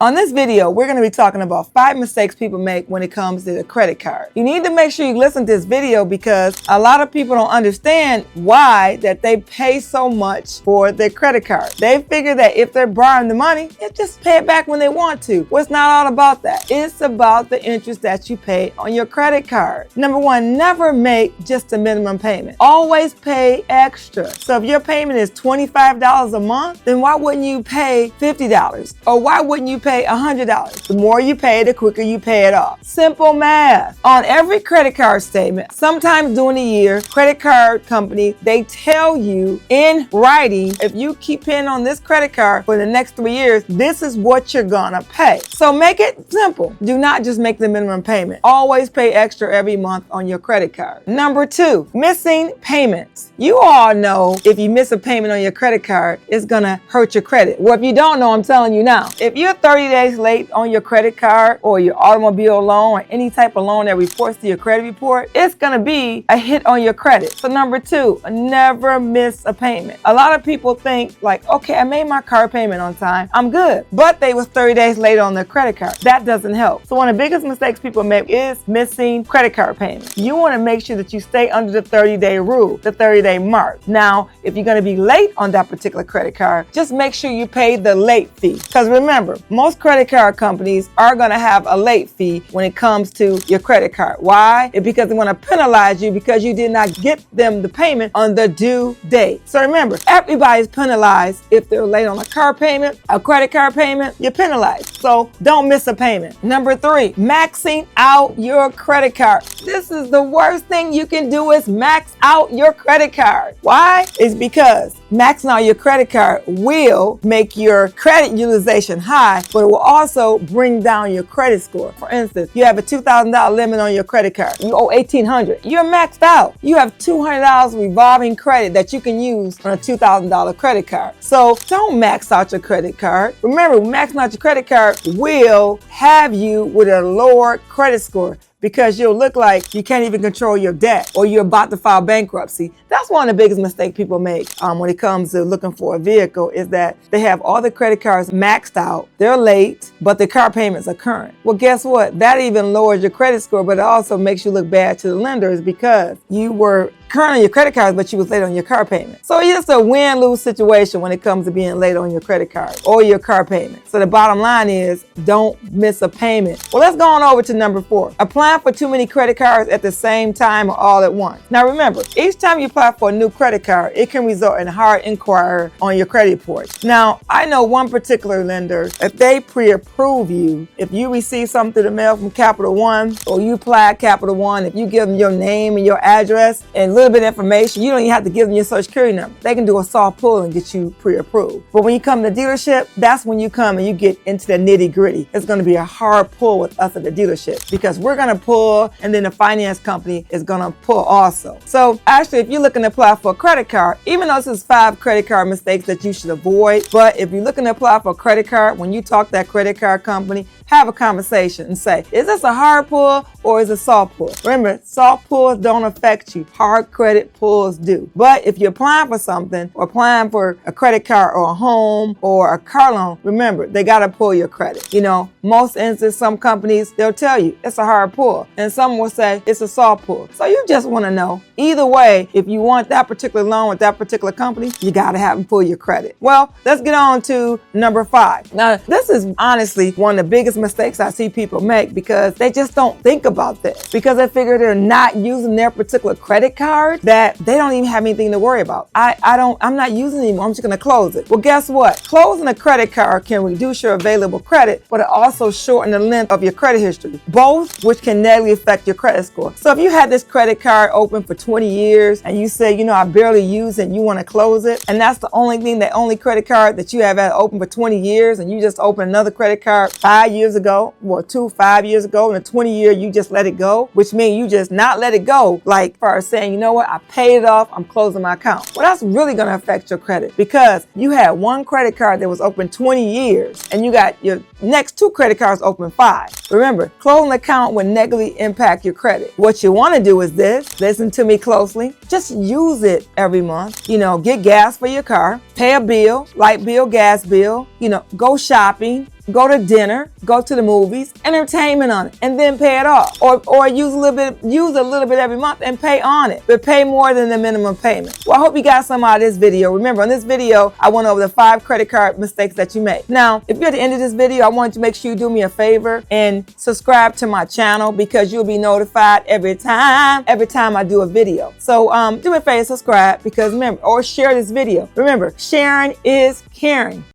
On this video, we're going to be talking about 5 mistakes people make when it comes to the credit card. You need to make sure you listen to this video because a lot of people don't understand why that they pay so much for their credit card. They figure that if they're borrowing the money, they just pay it back when they want to. Well, it's not all about that. It's about the interest that you pay on your credit card. Number 1, never make just a minimum payment. Always pay extra. So if your payment is $25 a month, then why wouldn't you pay $50? Or why wouldn't you pay $100? The more you pay, the quicker you pay it off. Simple math. On every credit card statement, sometimes during the year, credit card company, they tell you in writing, if you keep paying on this credit card for the next 3 years, this is what you're gonna pay. So make it simple. Do not just make the minimum payment. Always pay extra every month on your credit card. Number 2, missing payments. You all know if you miss a payment on your credit card, it's gonna hurt your credit. Well, if you don't know, I'm telling you now. If you're 30 days late on your credit card or your automobile loan or any type of loan that reports to your credit report, it's gonna be a hit on your credit. So number 2, never miss a payment. A lot of people think like, okay, I made my car payment on time, I'm good. But they was 30 days late on their credit card. That doesn't help. So one of the biggest mistakes people make is missing credit card payments. You wanna make sure that you stay under the 30-day rule, the 30-day mark. Now, if you're gonna be late on that particular credit card, just make sure you pay the late fee. Because remember, most credit card companies are going to have a late fee when it comes to your credit card. Why? It's because they want to penalize you because you did not get them the payment on the due date. So remember, everybody's penalized if they're late on a car payment, a credit card payment, you're penalized. So don't miss a payment. Number 3, maxing out your credit card. This is the worst thing you can do is max out your credit card. Why? It's because maxing out your credit card will make your credit utilization high, but it will also bring down your credit score. For instance, you have a $2,000 limit on your credit card. You owe $1,800. You're maxed out. You have $200 revolving credit that you can use on a $2,000 credit card. So don't max out your credit card. Remember, maxing out your credit card will have you with a lower credit score, because you'll look like you can't even control your debt or you're about to file bankruptcy. That's one of the biggest mistakes people make when it comes to looking for a vehicle, is that they have all the credit cards maxed out, they're late, but the car payments are current. Well, guess what? That even lowers your credit score, but it also makes you look bad to the lenders because you were current on your credit cards, but you was late on your car payment. So it's just a win-lose situation when it comes to being late on your credit card or your car payment. So the bottom line is, don't miss a payment. Well, let's go on over to number 4. Applying for too many credit cards at the same time or all at once. Now remember, each time you apply for a new credit card, it can result in hard inquiry on your credit report. Now, I know one particular lender, if they pre-approve you, if you receive something through the mail from Capital One or you apply at Capital One, if you give them your name and your address and little bit of information, you don't even have to give them your social security number. They can do a soft pull and get you pre-approved. But when you come to the dealership, that's when you come and you get into the nitty gritty. It's going to be a hard pull with us at the dealership because we're going to pull and then the finance company is going to pull also. So actually, if you're looking to apply for a credit card, even though this is 5 credit card mistakes that you should avoid, but if you're looking to apply for a credit card, when you talk to that credit card company, have a conversation and say, is this a hard pull or is it a soft pull? Remember, soft pulls don't affect you. Hard credit pulls do. But if you're applying for something or applying for a credit card or a home or a car loan, remember, they got to pull your credit. You know, most instances, some companies, they'll tell you it's a hard pull and some will say it's a soft pull. So you just want to know, either way, if you want that particular loan with that particular company, you got to have them pull your credit. Well, let's get on to number 5. Now, this is honestly one of the biggest mistakes I see people make because they just don't think about this, because they figure they're not using their particular credit card, that they don't even have anything to worry about. I'm not using it anymore. I'm just going to close it. Well, guess what? Closing a credit card can reduce your available credit, but it also shorten the length of your credit history, both which can negatively affect your credit score. So if you had this credit card open for 20 years and you say, you know, I barely use it and you want to close it, and that's the only credit card that you have had open for 20 years, and you just open another credit card 5 years ago, or 5 years ago, and a 20 year you just let it go, which means you just not let it go, like first saying, you know what, I paid it off, I'm closing my account. Well, that's really going to affect your credit because you had one credit card that was open 20 years and you got your next 2 credit cards open 5. Remember, closing an account will negatively impact your credit. What you want to do is this, listen to me closely, just use it every month. You know, get gas for your car, pay a bill, light bill, gas bill, you know, go shopping, go to dinner, go to the movies, entertainment on it, and then pay it off. Or use a little bit every month and pay on it, but pay more than the minimum payment. Well, I hope you got some out of this video. Remember, on this video, I went over the 5 credit card mistakes that you make. Now, if you're at the end of this video, I want you to make sure you do me a favor and subscribe to my channel, because you'll be notified every time I do a video. So do me a favor, subscribe, because remember, or share this video. Remember, sharing is caring.